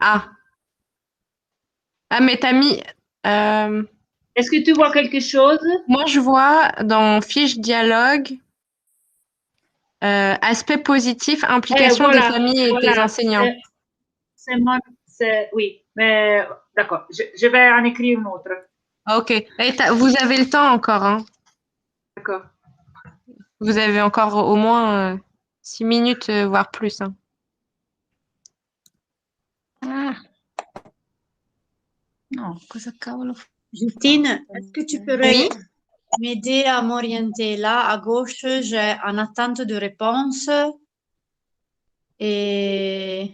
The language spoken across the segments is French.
Ah, ah mais t'as mis. euh, Est-ce que tu vois quelque chose? Moi, je vois dans fiche dialogue aspect positif, implication des Voilà, familles et des voilà, enseignants. c'est moi, oui, mais d'accord, je vais en écrire une autre. Ah, ok. Et vous avez le temps encore, hein. D'accord. Vous avez encore au moins 6 minutes, voire plus, hein. Ah, no, cosa cavolo Justine, est-ce que tu pourrais Oui. m'aider à m'orienter là, à gauche, j'ai en attente de réponse et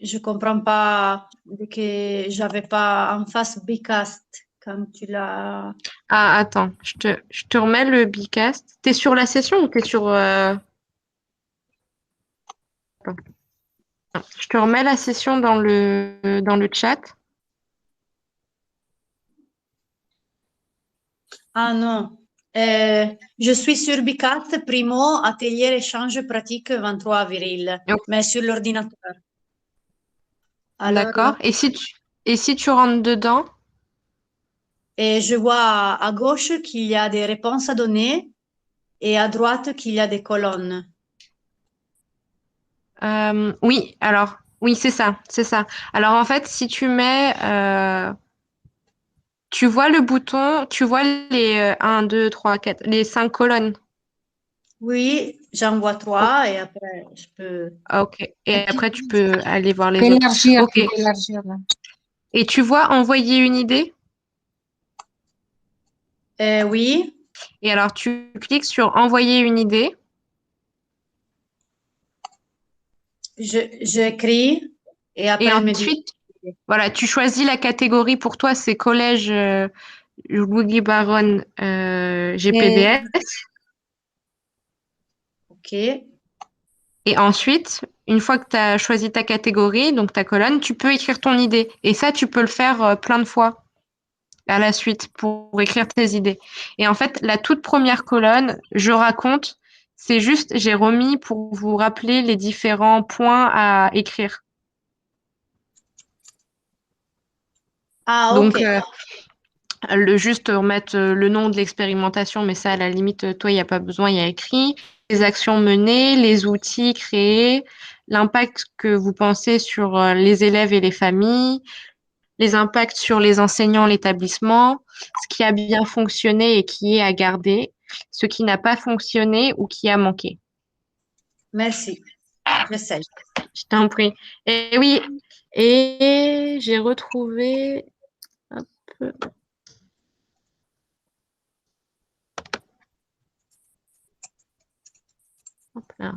je comprends pas que j'avais pas en face Bicast quand tu l'as. Ah, attends, je te remets le Bicast. T'es sur la session ou t'es sur... attends. Je te remets la session dans le chat. Ah non. Je suis sur Bicast, primo, atelier échange pratique 23 avril, Ok, mais sur l'ordinateur. Alors, d'accord. Et si tu rentres dedans, et je vois à gauche qu'il y a des réponses à donner et à droite qu'il y a des colonnes. oui, alors, oui, c'est ça, c'est ça. Alors, en fait, si tu mets... tu vois le bouton, tu vois les 1, 2, 3, 4, les 5 colonnes. Oui, j'en vois Ok. trois et après je peux. Ah, ok. Et après, tu peux aller voir les autres. élargir, Ok. tu peux élargir là. Et tu vois envoyer une idée. Oui, Et alors, tu cliques sur envoyer une idée. j'écris et Et après il me dit. ensuite, voilà, tu choisis la catégorie. Pour toi, c'est collège Louis Baronne Et GPDS. Ok. Et ensuite, une fois que tu as choisi ta catégorie, donc ta colonne, tu peux écrire ton idée. Et ça, tu peux le faire plein de fois à la suite pour écrire tes idées. Et en fait, la toute première colonne, je raconte, c'est juste, j'ai remis pour vous rappeler les différents points à écrire. Ah, ok. Donc, juste remettre le nom de l'expérimentation, mais ça, à la limite, toi, il n'y a pas besoin, il y a écrit. Les actions menées, les outils créés, l'impact que vous pensez sur les élèves et les familles, les impacts sur les enseignants, l'établissement, ce qui a bien fonctionné et qui est à garder, ce qui n'a pas fonctionné ou qui a manqué. Merci. J'essaie. Je t'en prie. Et oui, et j'ai retrouvé. Hop, hop là.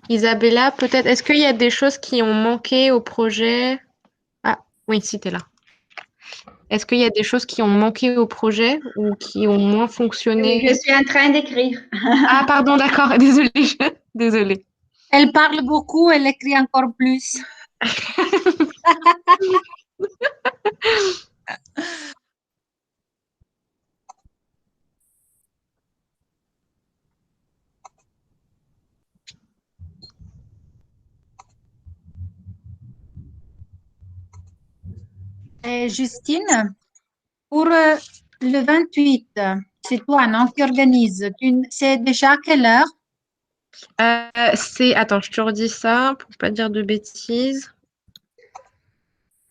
Isabella, peut-être, est-ce qu'il y a des choses qui ont manqué au projet? Ah, oui, si tu es là. Est-ce qu'il y a des choses qui ont manqué au projet ou qui ont moins Oui, je fonctionné? suis en train d'écrire. Ah, pardon, d'accord, désolée, désolée. elle parle beaucoup, elle écrit encore plus. Et Justine, pour le 28, c'est toi, non, qui organise. C'est déjà à quelle heure? Attends, je te redis ça pour pas dire de bêtises.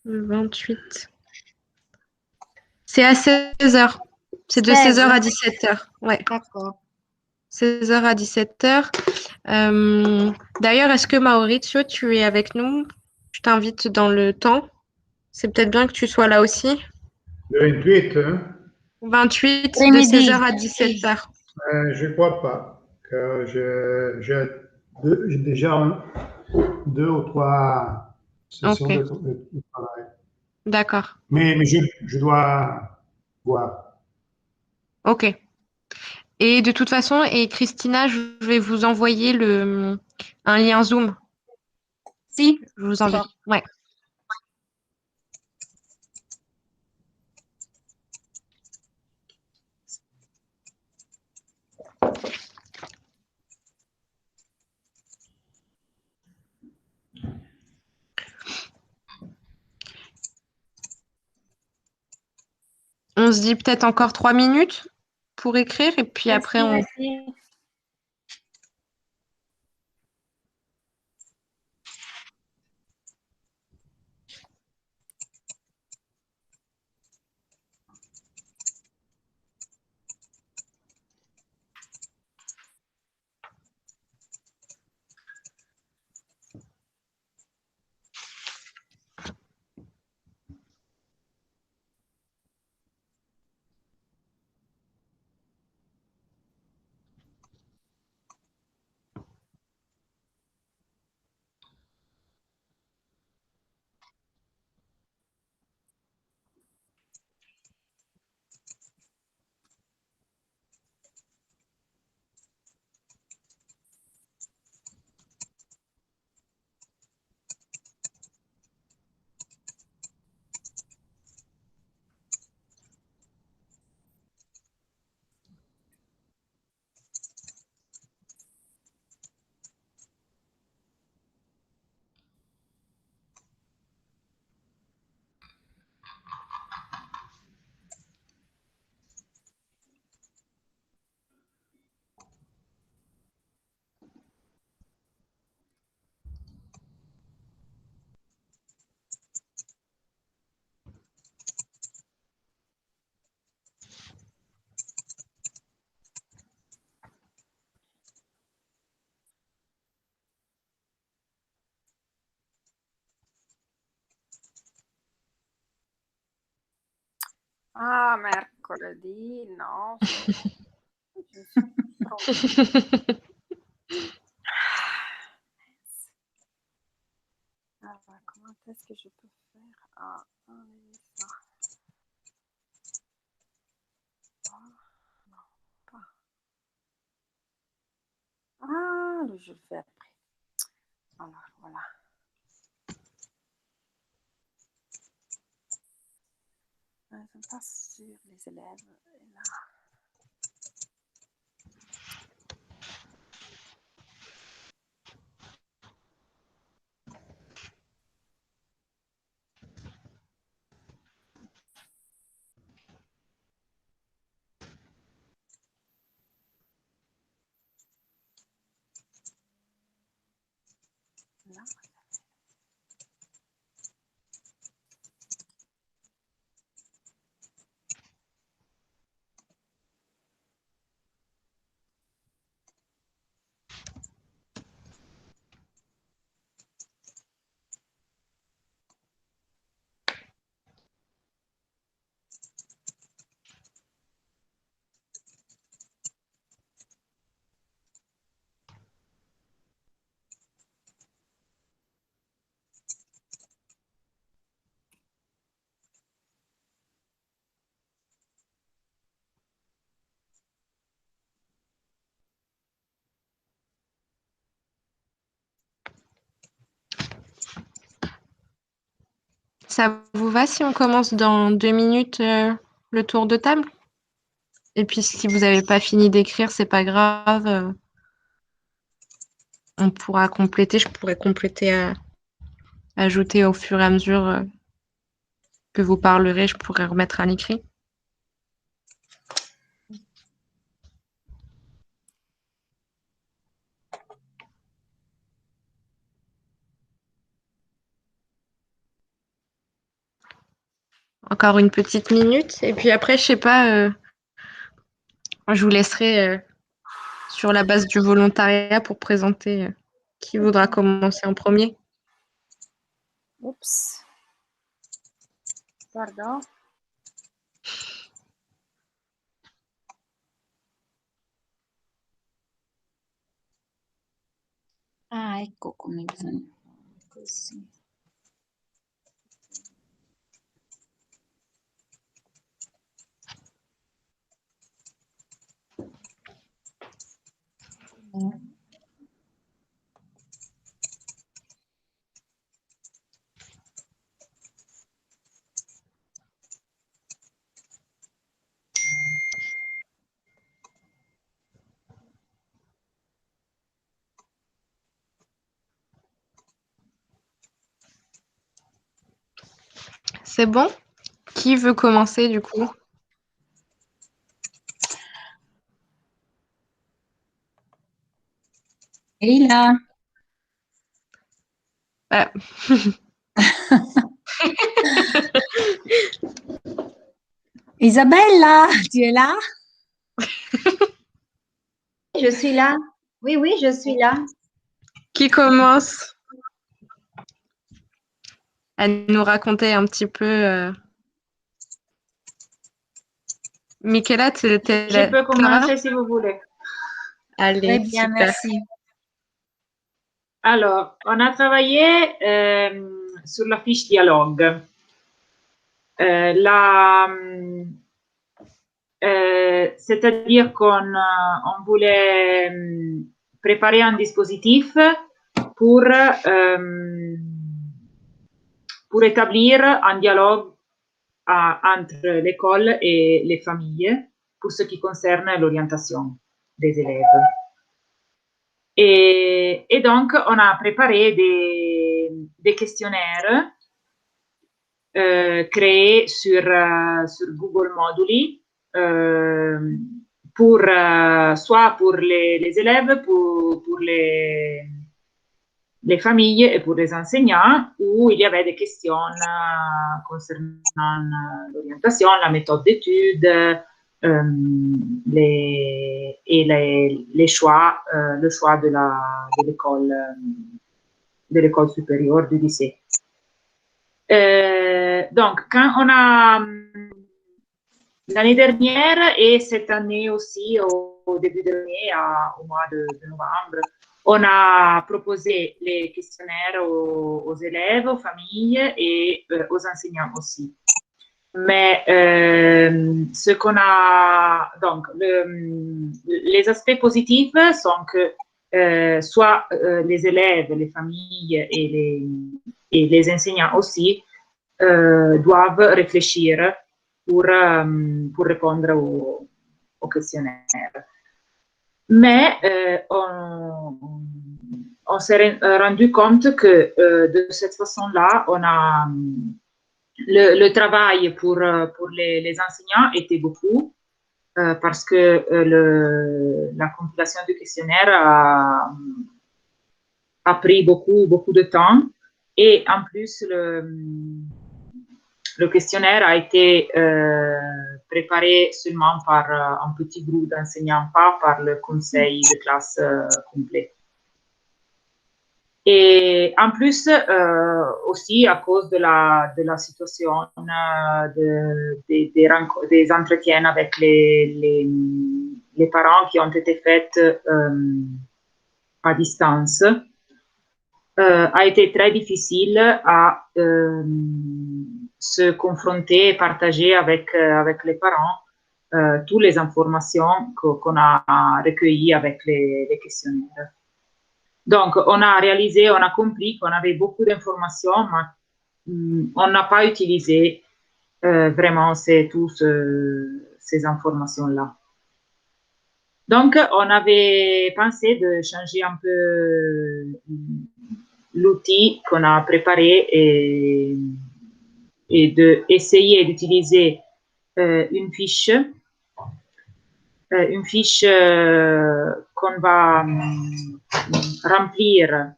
Le 28. C'est à 16h. C'est de 16. 16h à 17h. Ouais, D'accord. 16h à 17h. D'ailleurs, est-ce que Maurizio, tu es avec nous? Je t'invite dans le temps. C'est peut-être bien que tu sois là aussi. Le 28, hein? 28 de Après-midi. 16h à 17h. Je ne crois pas que J'ai déjà 2 ou 3 sessions Ok, de travail. d'accord. Mais je dois voir. Ok. Et de toute façon, et Christina, je vais vous envoyer un lien Zoom. Si, Je vous envoie. d'accord. Ouais. On se dit peut-être encore 3 minutes pour écrire et puis après on. Merci. Ah, mercoledì, no. Je suis trop- Alors, comment est-ce que je peux faire? Ah, enlever ça. Ah, non, pas. Ah, je le fais après. Alors, voilà. Je passe sur les élèves. Et là. Là. Ça vous va si on commence dans 2 minutes le tour de table? Et puis si vous n'avez pas fini d'écrire, c'est pas grave. On pourra compléter. Je pourrais compléter, ajouter au fur et à mesure que vous parlerez. Je pourrais remettre un écrit. Encore une petite minute. Et puis après, je sais pas, je vous laisserai sur la base du volontariat pour présenter qui voudra commencer en premier. Oups. Pardon. ecco come bisogna fare così. C'est bon? Qui veut commencer du coup? Leila, Ah, Isabella, tu es là? Je suis là. Oui, oui, je suis là. qui commence à nous raconter un petit peu Michaela, t'es Je peux commencer si vous voulez. Allez, Très bien, super. merci. Alors, on a travaillé sur la fiche dialogue. C'est-à-dire qu'on on voulait préparer un dispositif pour établir un dialogue entre l'école et les familles pour ce qui concerne l'orientation des élèves. Et donc, on a préparé des questionnaires créés sur Google Moduli pour, soit pour les élèves, pour les familles et pour les enseignants, où il y avait des questions concernant l'orientation, la méthode d'étude, les choix, le choix de l'école supérieure, du lycée. Donc, quand on a l'année dernière et cette année aussi, au début de l'année, au mois de novembre, on a proposé les questionnaires aux élèves, aux familles et aux enseignants aussi. Mais ce qu'on a, donc, les aspects positifs sont que soit les élèves, les familles et les enseignants aussi doivent réfléchir pour répondre au questionnaire. Mais on s'est rendu compte que de cette façon-là, on a le travail pour les enseignants était beaucoup parce que la compilation du questionnaire a pris beaucoup de temps et en plus le questionnaire a été préparé seulement par un petit groupe d'enseignants, pas par le conseil de classe complet. Et en plus, aussi à cause de la situation des entretiens avec les parents qui ont été faits à distance, a été très difficile à se confronter et partager avec les parents toutes les informations qu'on a recueillies avec les questionnaires. Donc, on a compris qu'on avait beaucoup d'informations, mais on n'a pas utilisé vraiment toutes ces informations-là. Donc, on avait pensé de changer un peu l'outil qu'on a préparé et d'essayer d'utiliser une fiche qu'on va remplir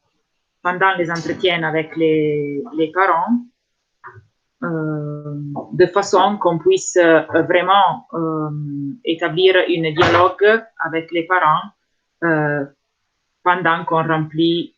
pendant les entretiens avec les parents, de façon qu'on puisse vraiment établir un dialogue avec les parents pendant qu'on remplit